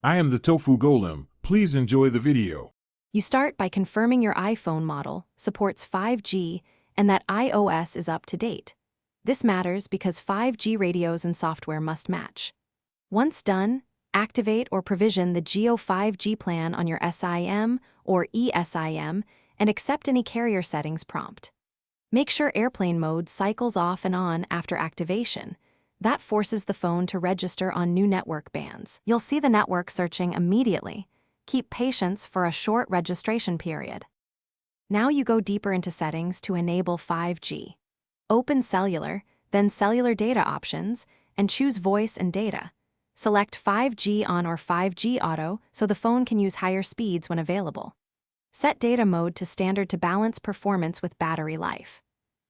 I am the Tofu Golem. Please enjoy the video. You start by confirming your iPhone model supports 5G and that iOS is up to date. This matters because 5G radios and software must match. Once done, activate or provision the Geo 5G plan on your SIM or eSIM and accept any carrier settings prompt. Make sure airplane mode cycles off and on after activation. That forces the phone to register on new network bands. You'll see the network searching immediately. Keep patience for a short registration period. Now you go deeper into settings to enable 5G. Open Cellular, then Cellular Data Options, and choose Voice and Data. Select 5G on or 5G Auto so the phone can use higher speeds when available. Set data mode to standard to balance performance with battery life.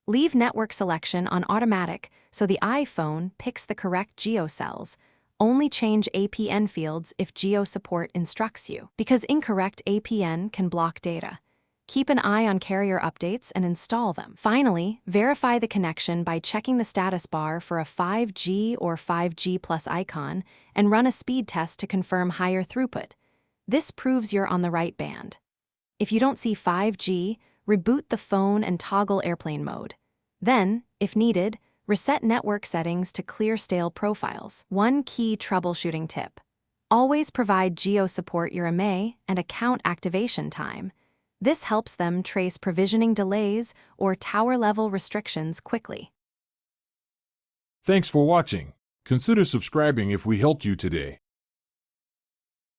Leave network selection on automatic so the iPhone picks the correct geo cells. Only change APN fields if geo support instructs you, because incorrect APN can block data. Keep an eye on carrier updates and install them. Finally, verify the connection by checking the status bar for a 5G or 5G plus icon and run a speed test to confirm higher throughput. This proves you're on the right band. If you don't see 5G, reboot the phone and toggle airplane mode. Then, if needed, reset network settings to clear stale profiles. One key troubleshooting tip: always provide geo support your MA and account activation time. This helps them trace provisioning delays or tower-level restrictions quickly. Thanks for watching. Consider subscribing if we helped you today.